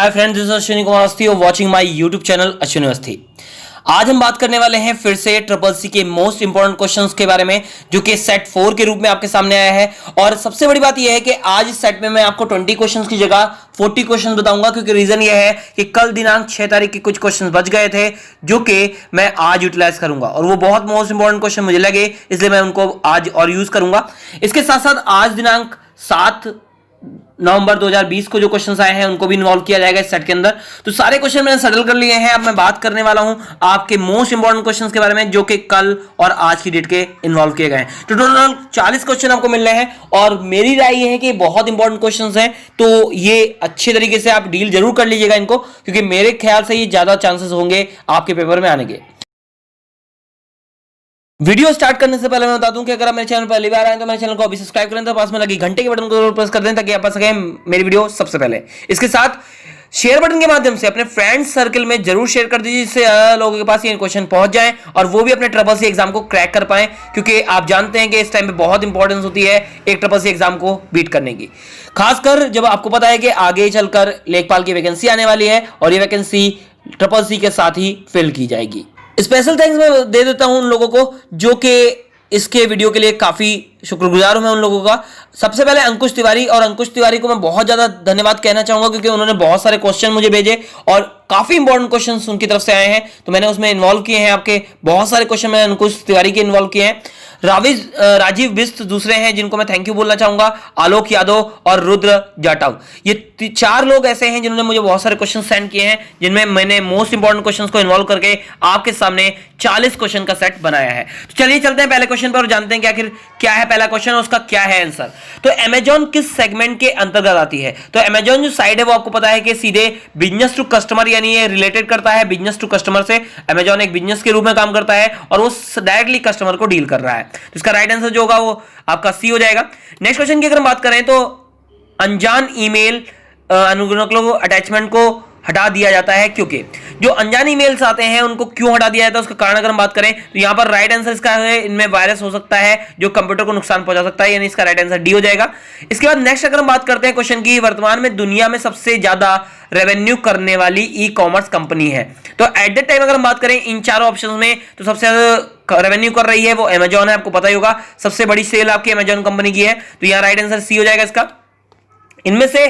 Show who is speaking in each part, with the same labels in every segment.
Speaker 1: Hi friends, this is Ashwini Kumar Awasthi watching my YouTube channel Ashwini Awasthi. आज हम बात करने वाले हैं फिर से ट्रिपल सी के मोस्ट इंपॉर्टेंट क्वेश्चंस के बारे में, जो कि सेट 4 के रूप में आपके सामने आया है। और सबसे बड़ी बात यह है कि आज इस सेट में मैं आपको 20 क्वेश्चंस की जगह 40 क्वेश्चंस बताऊंगा, क्योंकि रीजन यह है कि कल दिनांक 6 तारीख के कुछ क्वेश्चंस बच गए थे जो कि मैं आज यूटिलाइज करूंगा, और वो बहुत मोस्ट इंपॉर्टेंट क्वेश्चन मुझे लगे, इसलिए मैं उनको आज और यूज करूंगा। इसके साथ साथ आज दिनांक 7 नवंबर 2020 को जो क्वेश्चंस आए हैं उनको भी इन्वॉल्व किया जाएगा इस सेट के अंदर। तो सारे क्वेश्चन मैंने सेटल कर लिए हैं। अब मैं बात करने वाला हूं आपके मोस्ट इंपॉर्टेंट क्वेश्चंस के बारे में, जो कि कल और आज की डेट के इन्वॉल्व किए गए हैं। तो टोटल 40 क्वेश्चन आपको मिल रहे हैं, और मेरी राय ये है कि बहुत इंपॉर्टेंट क्वेश्चंस हैं, तो ये अच्छे तरीके से आप डील जरूर कर लीजिएगा इनको, क्योंकि मेरे ख्याल से ये ज्यादा चांसेस होंगे आपके पेपर में आने के। वीडियो स्टार्ट करने से पहले मैं बता दूं कि अगर आप मेरे चैनल पर पहली बार आए तो मेरे चैनल को अभी सब्सक्राइब करें, तो पास में लगी घंटे के बटन को जरूर प्रेस कर दें, ताकि आप पा सकें मेरी वीडियो सबसे पहले। इसके साथ शेयर बटन के माध्यम से अपने फ्रेंड्स सर्कल में जरूर शेयर कर दीजिए, जिससे लोगों के पास ये क्वेश्चन पहुंच जाए और वो भी अपने ट्रिपल सी एग्जाम को क्रैक कर पाए, क्योंकि आप जानते हैं कि इस टाइम पे बहुत इंपॉर्टेंस होती है एक ट्रिपल सी एग्जाम को बीट करने की, खासकर जब आपको पता है कि आगे चलकर लेखपाल की वैकेंसी आने वाली है और ये वैकेंसी ट्रिपल सी के साथ ही फिल की जाएगी। स्पेशल थैंक्स मैं दे देता हूं उन लोगों को जो कि इसके वीडियो के लिए काफी शुक्रगुजार हूं मैं उन लोगों का। सबसे पहले अंकुश तिवारी, और अंकुश तिवारी को मैं बहुत ज्यादा धन्यवाद कहना चाहूंगा, क्योंकि उन्होंने बहुत सारे क्वेश्चन मुझे भेजे और काफी इंपॉर्टेंट क्वेश्चन उनकी तरफ से आए हैं, तो मैंने उसमें इन्वॉल्व किए हैं। आपके बहुत सारे क्वेश्चन मैंने अंकुश तिवारी के इन्वॉल्व किए हैं। राजीव बिस्त दूसरे हैं जिनको मैं थैंक यू बोलना चाहूंगा, आलोक यादव और रुद्र जाटव, ये 4 लोग ऐसे हैं जिन्होंने मुझे बहुत सारे क्वेश्चन सेंड किए हैं, जिनमें मैंने मोस्ट इंपॉर्टेंट क्वेश्चंस को इन्वॉल्व करके आपके सामने 40 क्वेश्चन का सेट बनाया है। तो चलिए चलते हैं पहले क्वेश्चन पर और जानते हैं कि आखिर क्या है पहला क्वेश्चन और उसका क्या है आंसर। तो अमेजॉन किस सेगमेंट के अंतर्गत आती है? तो अमेजॉन जो साइड है वो आपको पता है कि सीधे बिजनेस टू कस्टमर, यानी ये रिलेटेड करता है बिजनेस टू कस्टमर से। अमेजॉन एक बिजनेस के रूप में काम करता है और वो डायरेक्टली कस्टमर को डील कर रहा है, तो इसका राइट आंसर जो होगा वो आपका सी हो जाएगा। नेक्स्ट क्वेश्चन की अगर हम बात करें तो अनजान ईमेल अनुग्रह अटैचमेंट को हटा दिया जाता है क्योंकि जो अनजान ईमेल्स आते हैं उनको क्यों हटा दिया जाता है, उसका कारण अगर हम बात करें तो यहां पर राइट आंसर इसका है इनमें वायरस हो सकता है जो कंप्यूटर को नुकसान पहुंचा सकता है, यानी इसका राइट आंसर डी हो जाएगा। इसके बाद नेक्स्ट अगर हम बात करते हैं क्वेश्चन की, वर्तमान में दुनिया में सबसे ज्यादा रेवेन्यू करने वाली ई कॉमर्स कंपनी है। तो एट द टाइम अगर हम बात करें इन चारों ऑप्शन में, तो सबसे ज्यादा रेवेन्यू कर रही है वो अमेजॉन है, आपको पता ही होगा सबसे बड़ी सेल आपकी अमेजॉन कंपनी की है, तो यहां राइट आंसर सी हो जाएगा इसका। इनमें से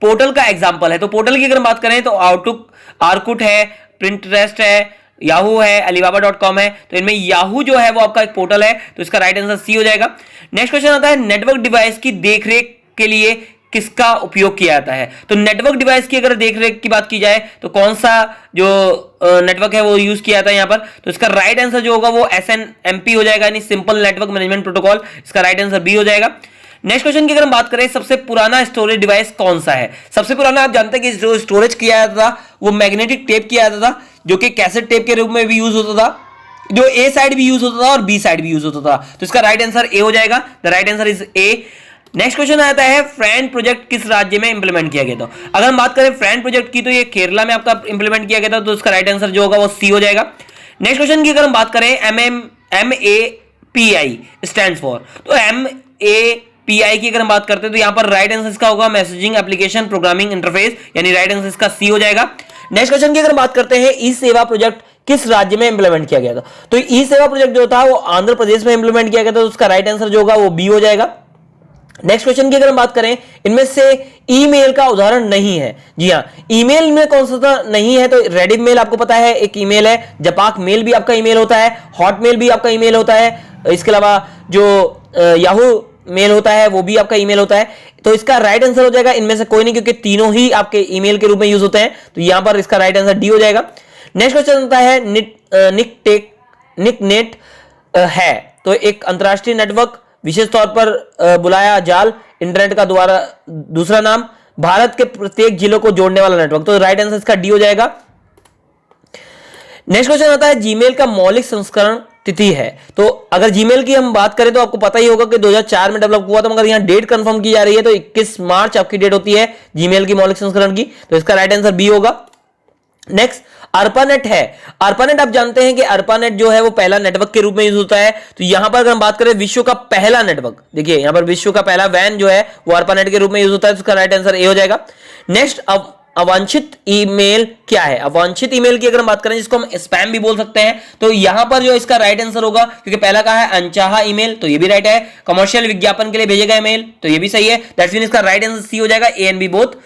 Speaker 1: पोर्टल का एग्जांपल है, तो पोर्टल की अगर हम बात करें तो आउटलुक, आर्कुट है, प्रिंटरेस्ट है, याहू है, अलीबाबा.com है, तो इनमें याहू जो है वो आपका एक पोर्टल है, तो इसका राइट आंसर सी हो जाएगा। नेक्स्ट क्वेश्चन आता है नेटवर्क डिवाइस की देखरेख के लिए किसका उपयोग किया जाता है? तो नेटवर्क डिवाइस की अगर देखरेख की बात की जाए तो कौन सा जो नेटवर्क है वो यूज किया जाता है यहाँ पर, तो इसका राइट आंसर जो होगा वो SNMP हो जाएगा, यानी सिंपल नेटवर्क मैनेजमेंट प्रोटोकॉल, इसका राइट आंसर बी हो जाएगा। नेक्स्ट क्वेश्चन की अगर हम बात करें सबसे पुराना स्टोरेज डिवाइस कौन सा है? सबसे पुराना आप जानते हैं कि जो स्टोरेज किया जाता था वो मैग्नेटिक टेप किया जाता था, जो कि कैसेट टेप के रूप में भी यूज होता था, जो ए साइड भी यूज होता था और बी साइड भी यूज होता था, तो इसका राइट आंसर ए हो जाएगा। The right answer is a. Next question आता है फ्रेंड प्रोजेक्ट किस राज्य में इंप्लीमेंट किया गया था? अगर हम बात करें फ्रेंड प्रोजेक्ट की तो ये केरला में आपका इंप्लीमेंट किया गया था, तो इसका राइट आंसर जो होगा वो सी हो जाएगा। नेक्स्ट क्वेश्चन की अगर हम बात करें MAPI स्टैंड्स फॉर, तो MAPI की अगर हम बात करते हैं तो यहां पर राइट आंसर इसका होगा मैसेजिंग एप्लीकेशन प्रोग्रामिंग इंटरफेस, यानी राइट आंसर इसका सी हो जाएगा। नेक्स्ट क्वेश्चन की अगर हम बात करते हैं ई सेवा प्रोजेक्ट किस राज्य में इंप्लीमेंट किया गया था? तो ई सेवा प्रोजेक्ट जो था वो आंध्र प्रदेश में इंप्लीमेंट किया गया था, तो उसका राइट आंसर जो होगा वो बी हो जाएगा। नेक्स्ट क्वेश्चन की अगर हम बात करें इनमें से ईमेल का उदाहरण नहीं है, जी हां, ईमेल में कौन सा नहीं है? तो रेडिफ मेल आपको पता है एक ईमेल है, जपाक मेल भी आपका ईमेल होता है, हॉटमेल भी आपका ईमेल होता है, इसके अलावा जो याहू मेल होता है वो भी आपका ईमेल होता है, तो इसका राइट आंसर हो जाएगा इनमें से कोई नहीं, क्योंकि तीनों ही आपके ईमेल के रूप में यूज होते हैं, तो यहां पर इसका राइट आंसर डी हो जाएगा। नेक्स्ट क्वेश्चन होता है निकनेट है, तो एक अंतरराष्ट्रीय नेटवर्क, विशेष तौर पर बुलाया जाल, इंटरनेट का द्वारा दूसरा नाम, भारत के प्रत्येक जिलों को जोड़ने वाला नेटवर्क, तो राइट आंसर इसका डी हो जाएगा। नेक्स्ट क्वेश्चन आता है जीमेल का मौलिक संस्करण तिथि है, तो अगर जीमेल की हम बात करें तो आपको पता ही होगा कि 2004 में डेवलप हुआ था, मगर यहां डेट कंफर्म की जा रही है तो 21 मार्च आपकी डेट होती है जीमेल की मौलिक संस्करण की, तो इसका राइट आंसर बी होगा। नेक्स्ट ARPANET है, ARPANET आप जानते हैं कि ARPANET जो है वो पहला नेटवर्क के रूप में यूज होता है, तो यहां पर अगर हम बात करें विश्व का पहला नेटवर्क, देखिए यहां पर विश्व का पहला वैन जो है वो ARPANET के रूप में यूज होता है, तो इसका राइट आंसर ए हो जाएगा। नेक्स्ट अब अवांछित ईमेल क्या है? अवांछित ईमेल की अगर हम बात करें, जिसको हम स्पैम भी बोल सकते हैं, तो यहां पर जो इसका राइट आंसर होगा, क्योंकि पहला कहा है अनचाहा ईमेल, तो ये भी राइट है। कमर्शियल विज्ञापन के लिए भेजे गए मेल, तो ये भी सही है। दैट्स मीन इसका राइट आंसर सी हो जाएगा, ए एंड बी बोथ।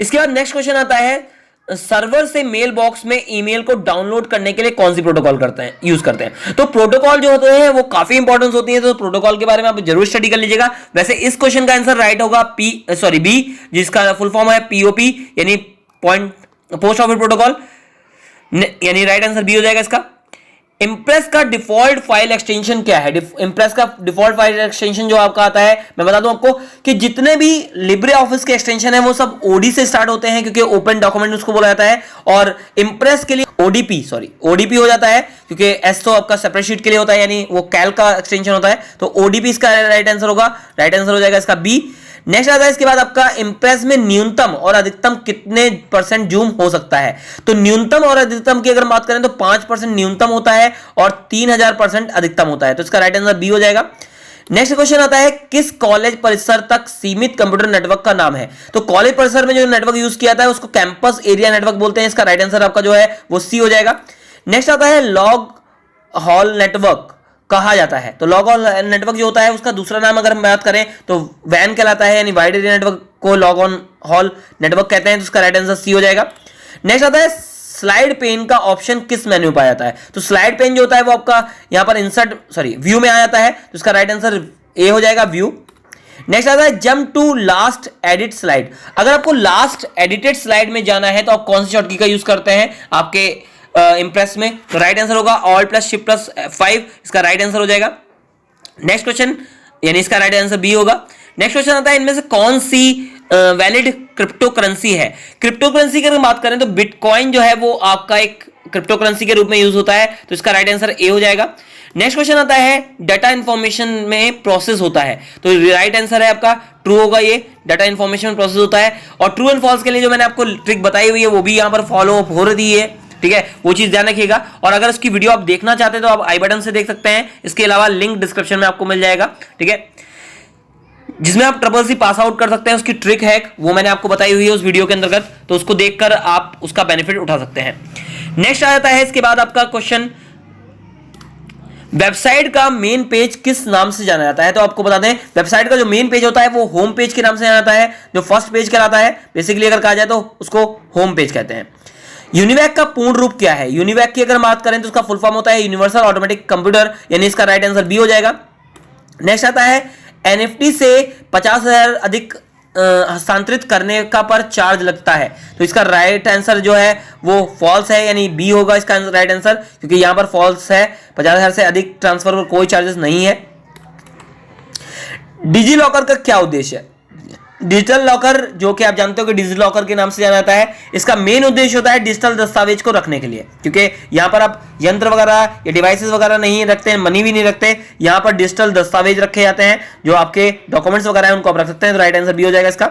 Speaker 1: इसके बाद नेक्स्ट क्वेश्चन आता है, सर्वर से मेल बॉक्स में ईमेल को डाउनलोड करने के लिए कौन सी प्रोटोकॉल करते हैं, यूज करते हैं? तो प्रोटोकॉल जो होते हैं वो काफी इंपॉर्टेंस होती है, तो प्रोटोकॉल के बारे में आप जरूर स्टडी कर लीजिएगा। वैसे इस क्वेश्चन का आंसर राइट होगा बी, जिसका फुल फॉर्म है पीओपी, यानी पॉइंट पोस्ट ऑफिस प्रोटोकॉल, यानी राइट आंसर बी हो जाएगा इसका। इंप्रेस का डिफॉल्ट फाइल एक्सटेंशन क्या है? इंप्रेस का डिफॉल्ट फाइल एक्सटेंशन जो आपका आता है, मैं बता दूं आपको कि जितने भी लिब्रे ऑफिस के एक्सटेंशन है वो सब ओडी से स्टार्ट होते हैं, क्योंकि ओपन डॉक्यूमेंट उसको बोला जाता है। और इंप्रेस के लिए ओडीपी हो जाता है, क्योंकि एस तो आपका सेपरेट शीट के लिए होता है, यानी वो कैल्क का एक्सटेंशन होता है, तो ओडीपी इसका राइट आंसर होगा। राइट आंसर हो जाएगा इसका बी। नेक्स्ट आता है इसके बाद आपका इंप्रेस में न्यूनतम और अधिकतम कितने % जूम हो सकता है? तो न्यूनतम और अधिकतम की अगर बात करें तो 5% न्यूनतम होता है और 3000% अधिकतम होता है, तो इसका राइट आंसर बी हो जाएगा। नेक्स्ट क्वेश्चन आता है, किस कॉलेज परिसर तक सीमित कंप्यूटर नेटवर्क का नाम है? तो कॉलेज परिसर में जो नेटवर्क यूज किया जाता है उसको कैंपस एरिया नेटवर्क बोलते हैं, इसका राइट आंसर आपका जो है वो सी हो जाएगा। नेक्स्ट आता है, लॉग हॉल नेटवर्क कहा जाता है, तो लॉग ऑन नेटवर्क जो होता है उसका दूसरा नाम अगर हम बात करें तो वैन कहलाता है, यानी वाइड एरिया नेटवर्क को लॉग ऑन हॉल नेटवर्क कहते हैं, तो उसका राइट आंसर सी हो जाएगा। नेक्स्ट आता है, स्लाइड पेन का ऑप्शन किस मेन्यू में पाया जाता है? तो स्लाइड पेन जो होता है वो आपका यहां पर व्यू में आ जाता है, तो उसका राइट आंसर ए हो जाएगा, व्यू। नेक्स्ट आता है, jump to last edit slide. अगर आपको लास्ट एडिटेड स्लाइड में जाना है तो आप कौन सी शॉर्टकी का यूज करते हैं आपके इंप्रेस में? तो राइट आंसर होगा Alt+Shift+5, इसका राइट आंसर हो जाएगा। नेक्स्ट क्वेश्चन, यानी इसका राइट आंसर बी होगा। नेक्स्ट क्वेश्चन आता है, इनमें से कौन सी वैलिड क्रिप्टो करेंसी है? क्रिप्टो करेंसी की अगर बात करें तो बिटकॉइन जो है वो आपका एक क्रिप्टो करेंसी के रूप में यूज होता है, तो इसका राइट आंसर ए हो जाएगा। नेक्स्ट क्वेश्चन आता है, डाटा इंफॉर्मेशन में प्रोसेस होता है, तो राइट आंसर है आपका ट्रू होगा, ये डाटा इंफॉर्मेशन में प्रोसेस होता है। और ट्रू एंड फॉल्स के लिए जो मैंने आपको ट्रिक बताई हुई है वो भी यहां पर फॉलो हो रही है, ठीक है, वो चीज ध्यान रखिएगा। और अगर इसकी वीडियो आप देखना चाहते हैं तो आप आई बटन से देख सकते हैं, इसके अलावा लिंक डिस्क्रिप्शन में आपको मिल जाएगा, ठीक है, जिसमें आप ट्रिपल सी पास आउट कर सकते हैं। उसकी ट्रिक है वो मैंने आपको बताई हुई है उस वीडियो के अंतर्गत, तो उसको देखकर आप उसका बेनिफिट उठा सकते हैं। नेक्स्ट आ जाता है इसके बाद आपका क्वेश्चन, वेबसाइट का मेन पेज किस नाम से जाना जाता है? तो आपको बता दें, वेबसाइट का जो मेन पेज होता है वो होम पेज के नाम से जाना जाता है, जो फर्स्ट पेज कहलाता है, बेसिकली अगर कहा जाए तो उसको होम पेज कहते हैं। यूनिवैक का पूर्ण रूप क्या है? यूनिवैक की अगर बात करें तो उसका फुल फॉर्म होता है यूनिवर्सल ऑटोमेटिक कंप्यूटर, यानी इसका राइट आंसर बी हो जाएगा। नेक्स्ट आता है, एनएफटी से 50,000 अधिक हस्तांतरित करने का पर चार्ज लगता है, तो इसका राइट आंसर जो है वो फॉल्स है, यानी बी होगा इसका राइट आंसर, क्योंकि यहां पर फॉल्स है, 50,000 से अधिक ट्रांसफर पर कोई चार्जेस नहीं है। डिजी लॉकर का क्या उद्देश्य है? डिजिटल लॉकर, जो कि आप जानते हो कि डिजिटल लॉकर के नाम से जाना जाता है, इसका मेन उद्देश्य होता है डिजिटल दस्तावेज को रखने के लिए, क्योंकि यहां पर आप यंत्र वगैरह या डिवाइसेस वगैरह नहीं रखते हैं, मनी भी नहीं रखते, यहां पर डिजिटल दस्तावेज रखे जाते हैं, जो आपके डॉक्यूमेंट्स वगैरह हैं उनको आप रख सकते हैं, तो राइट आंसर बी हो जाएगा इसका।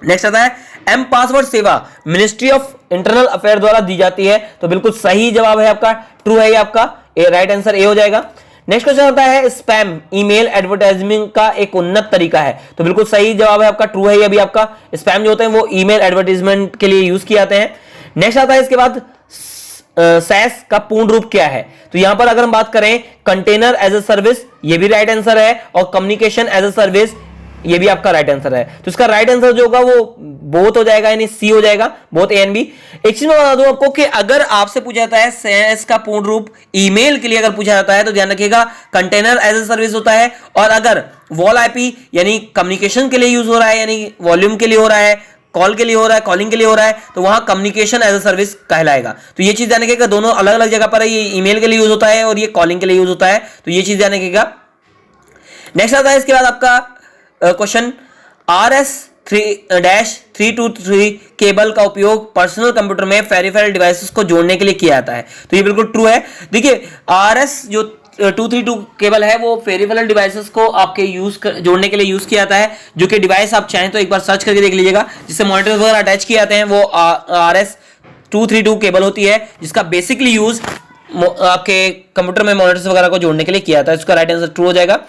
Speaker 1: नेक्स्ट आता है, एम पासवर्ड सेवा मिनिस्ट्री ऑफ इंटरनल अफेयर द्वारा दी जाती है, तो बिल्कुल सही जवाब है आपका, ट्रू है ये आपका, राइट आंसर ए हो जाएगा। नेक्स्ट क्वेश्चन आता है, स्पैम ईमेल एडवर्टाइजमेंट का एक उन्नत तरीका है, तो बिल्कुल सही जवाब है आपका, ट्रू है ये भी आपका। स्पैम जो होते हैं वो ईमेल एडवर्टाइजमेंट के लिए यूज किए जाते हैं। नेक्स्ट आता है इसके बाद, सैस का पूर्ण रूप क्या है? तो यहां पर अगर हम बात करें, कंटेनर एज ए सर्विस, ये भी राइट आंसर है, और कम्युनिकेशन एज ए सर्विस, ये भी आपका राइट आंसर है, तो इसका राइट आंसर जो होगा वो बोथ हो जाएगा, यानी सी हो जाएगा, बोथ ए एंड बी। एक चीज मैं बता दूं आपको कि अगर आपसे पूछा जाता है सैस का पूर्ण रूप ईमेल के लिए अगर पूछा जाता है तो ध्यान रखिएगा कंटेनर एज ए सर्विस होता है, और अगर वॉल आईपी यानी कम्युनिकेशन के लिए यूज हो रहा है, यानी वॉल्यूम के लिए हो रहा है, कॉल के लिए हो रहा है, कॉलिंग के लिए हो रहा है, तो वहां कम्युनिकेशन एज ए सर्विस कहलाएगा। तो ये चीज ध्यान रखिएगा, दोनों अलग अलग जगह पर है, ये ईमेल के लिए यूज होता है और ये कॉलिंग के लिए यूज होता है, तो ये चीज ध्यान रखिएगा। नेक्स्ट आता है इसके बाद आपका क्वेश्चन, RS3-323 केबल का उपयोग पर्सनल कंप्यूटर में पेरिफेरल डिवाइसेस को जोड़ने के लिए किया जाता है, तो ये बिल्कुल ट्रू है। देखिए RS जो 232 केबल है वो पेरिफेरल डिवाइसेस को आपके जोड़ने के लिए यूज किया जाता है, जो कि डिवाइस आप चाहें तो एक बार सर्च करके देख लीजिएगा, जिससे मॉनिटर वगैरह अटैच किए जाते हैं, वो RS232 केबल होती है, जिसका बेसिकली यूज आपके कंप्यूटर में मॉनिटर्स वगैरह को जोड़ने के लिए किया जाता है, इसका राइट आंसर ट्रू हो जाएगा,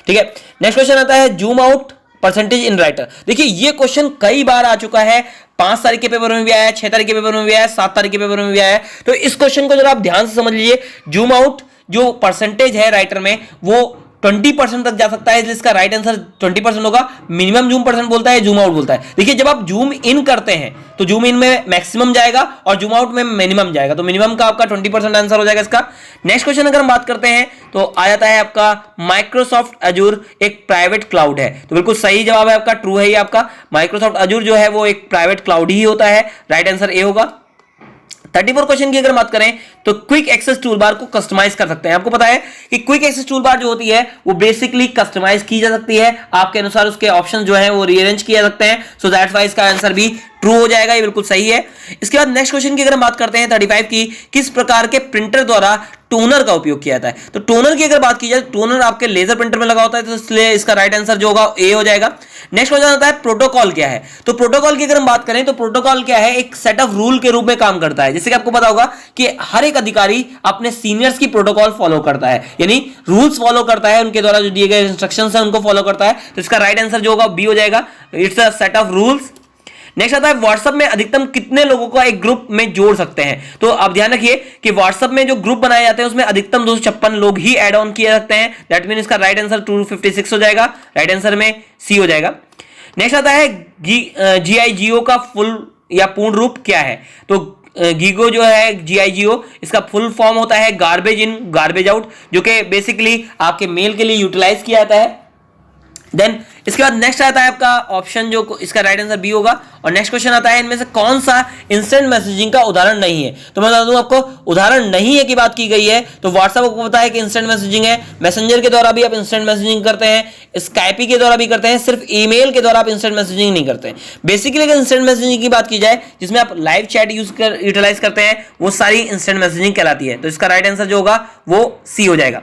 Speaker 1: ठीक है। नेक्स्ट क्वेश्चन आता है, zoom out percentage in writer. देखिए ये क्वेश्चन कई बार आ चुका है, 5 तारीख के पेपर में भी आया है, 6 तारीख के पेपर में भी आया है, 7 तारीख के पेपर में भी आया है। तो इस क्वेश्चन को जरा आप ध्यान से समझ लीजिए। जूम आउट जो परसेंटेज है राइटर में वो 20% तक जा सकता है, इसलिए इसका राइट आंसर 20% होगा। मिनिमम जूम परसेंट बोलता है, जूम आउट बोलता है। देखिए जब आप जूम इन करते हैं तो जूम इन में मैक्सिमम जाएगा और जूम आउट में मिनिमम जाएगा, तो मिनिमम का आपका 20% आंसर हो जाएगा इसका। नेक्स्ट क्वेश्चन अगर हम बात करते हैं तो आ जाता है आपका माइक्रोसॉफ्ट अजूर एक प्राइवेट क्लाउड है। तो बिल्कुल सही जवाब है आपका, ट्रू है ये आपका। माइक्रोसॉफ्ट अजूर जो है वो एक प्राइवेट क्लाउड ही होता है, राइट आंसर ए होगा। 34 क्वेश्चन की अगर बात करें तो क्विक एक्सेस टूल बार को कस्टमाइज कर सकते हैं। आपको पता है कि क्विक एक्सेस टूल बार जो होती है वो बेसिकली कस्टमाइज की जा सकती है, आपके अनुसार उसके ऑप्शन जो है वो रीअरेंज किए जा सकते हैं। सो दैट्स व्हाई इसका आंसर भी ट्रू हो जाएगा, ये बिल्कुल सही है। इसके बाद नेक्स्ट क्वेश्चन की अगर हम बात करते हैं 35 की, किस प्रकार के प्रिंटर द्वारा टोनर का उपयोग किया जाता है। तो टोनर की अगर बात की जाए, टोनर आपके लेजर प्रिंटर में लगा होता है, तो इसलिए इसका राइट आंसर जो होगा ए हो जाएगा। नेक्स्ट क्वेश्चन आता है प्रोटोकॉल क्या है। तो प्रोटोकॉल की अगर हम बात करें तो प्रोटोकॉल क्या है, एक सेट ऑफ रूल के रूप में काम करता है। जैसे कि आपको पता होगा कि हर एक अधिकारी अपने सीनियर्स की प्रोटोकॉल फॉलो करता है, यानी रूल्स फॉलो करता है, उनके द्वारा जो दिए गए इंस्ट्रक्शंस हैं उनको फॉलो करता है। तो इसका राइट आंसर जो होगा बी हो जाएगा, it's a set of rules. Next आता है व्हाट्सएप में अधिकतम कितने लोगों को एक ग्रुप में जोड़ सकते हैं। तो आप ध्यान रखिए कि व्हाट्सएप में जो ग्रुप बनाए जाते हैं उसमें अधिकतम 256 लोग ही ऐड ऑन किए सकते हैं। दैट मीन इसका राइट आंसर 256 हो जाएगा, राइट आंसर में सी हो जाएगा। नेक्स्ट आता है GIGO का फुल या पूर्ण रूप क्या है। तो गीगो जो है GIGO, इसका फुल फॉर्म होता है गार्बेज इन गार्बेज आउट, जो कि बेसिकली आपके मेल के लिए यूटिलाइज किया जाता है। देन इसके बाद नेक्स्ट आता है आपका ऑप्शन जो इसका राइट आंसर बी होगा। और नेक्स्ट क्वेश्चन आता है इनमें से कौन सा इंस्टेंट मैसेजिंग का उदाहरण नहीं है। तो मैं बता दूं आपको, उदाहरण नहीं है की बात की गई है तो व्हाट्सएप आपको पता है कि इंस्टेंट मैसेजिंग है, मैसेंजर के द्वारा भी आप इंस्टेंट मैसेजिंग करते हैं, स्काइपी के द्वारा भी करते हैं, सिर्फ ईमेल के द्वारा आप इंस्टेंट मैसेजिंग नहीं करते। बेसिकली अगर इंस्टेंट मैसेजिंग की बात की जाए जिसमें आप लाइव चैट यूटिलाइज करते हैं, वो सारी इंस्टेंट मैसेजिंग कहलाती है। तो इसका राइट आंसर जो होगा वो सी हो जाएगा।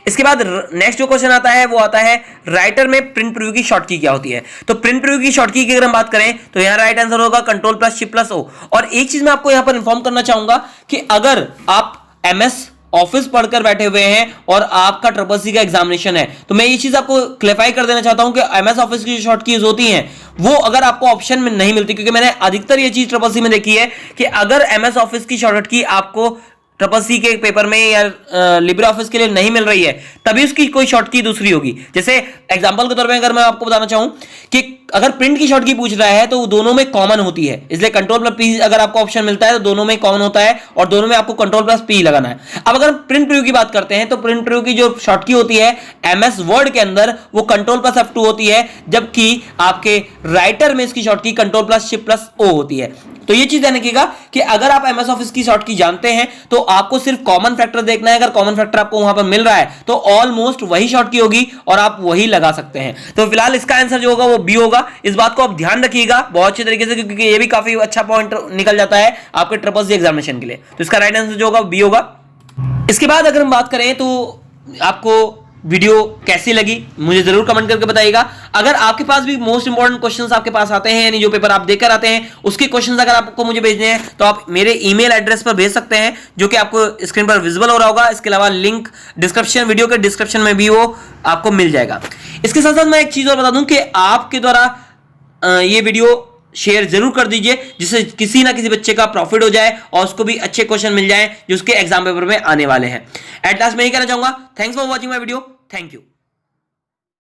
Speaker 1: इसके बाद नेक्स्ट जो क्वेश्चन आता है वो आता है राइटर में प्रिंट प्रीव्यू की शॉर्ट की क्या होती है। तो प्रिंट प्रीव्यू की शॉर्ट की अगर हम बात करें तो यहां राइट आंसर होगा Ctrl+Shift+O। और एक चीज मैं आपको यहां पर इंफॉर्म करना चाहूंगा कि अगर आप MS ऑफिस पढ़कर बैठे हुए हैं और आपका CCC का एग्जामिनेशन है, तो मैं ये चीज आपको क्लैरिफाई कर देना चाहता हूं कि MS ऑफिस की जो शॉर्ट कीज होती हैं वो अगर आपको ऑप्शन में नहीं मिलती, क्योंकि मैंने अधिकतर ये चीज CCC में देखी है कि अगर MS ऑफिस की शॉर्टकट की आपको CCC के पेपर में या लिब्रे ऑफिस के लिए नहीं मिल रही है, तभी उसकी कोई शॉर्ट की दूसरी होगी। जैसे एग्जांपल के तौर पे अगर मैं आपको बताना चाहूं कि अगर प्रिंट की शॉर्ट की पूछ रहा है तो वो दोनों में कॉमन होती है, इसलिए Ctrl+P अगर आपको ऑप्शन मिलता है तो दोनों में कॉमन होता है और दोनों में आपको Ctrl+P लगाना है। अब अगर प्रिंट प्रीव्यू की बात करते हैं तो प्रिंट प्रीव्यू की जो शॉर्ट की होती है MS वर्ड के अंदर वो Ctrl+F2 होती है, जबकि आपके राइटर में इसकी शॉर्ट की Ctrl+Shift+O होती है। तो ये चीज ध्यान रखिएगा कि अगर आप MS ऑफिस की शॉर्ट की जानते हैं तो आपको सिर्फ कॉमन फैक्टर देखना है। अगर कॉमन फैक्टर आपको वहां पर मिल रहा है तो ऑलमोस्ट वही शॉर्ट की होगी और आप वही लगा सकते हैं। तो फिलहाल इसका आंसर जो होगा वो बी होगा। इस बात को आप ध्यान रखिएगा बहुत अच्छे तरीके से, क्योंकि ये भी काफी अच्छा पॉइंट निकल जाता है आपके CCC एग्जामिनेशन के लिए। तो इसका राइट आंसर जो होगा बी होगा। इसके बाद अगर हम बात करें तो आपको वीडियो कैसी लगी मुझे जरूर कमेंट करके बताइएगा। अगर आपके पास भी मोस्ट इंपॉर्टेंट क्वेश्चंस आपके पास आते हैं, यानी जो पेपर आप देकर आते हैं उसके क्वेश्चंस अगर आपको मुझे भेजने हैं तो आप मेरे ईमेल एड्रेस पर भेज सकते हैं, जो कि आपको स्क्रीन पर विजिबल हो रहा होगा। इसके अलावा लिंक डिस्क्रिप्शन, वीडियो के डिस्क्रिप्शन में भी वो आपको मिल जाएगा। इसके साथ साथ मैं एक चीज और बता दूं कि आपके द्वारा ये वीडियो शेयर जरूर कर दीजिए, जिससे किसी ना किसी बच्चे का प्रॉफिट हो जाए और उसको भी अच्छे क्वेश्चन मिल जाए जो उसके एग्जाम पेपर में आने वाले हैं। एट लास्ट मैं ये कहना चाहूंगा, thanks for watching my video, thank you.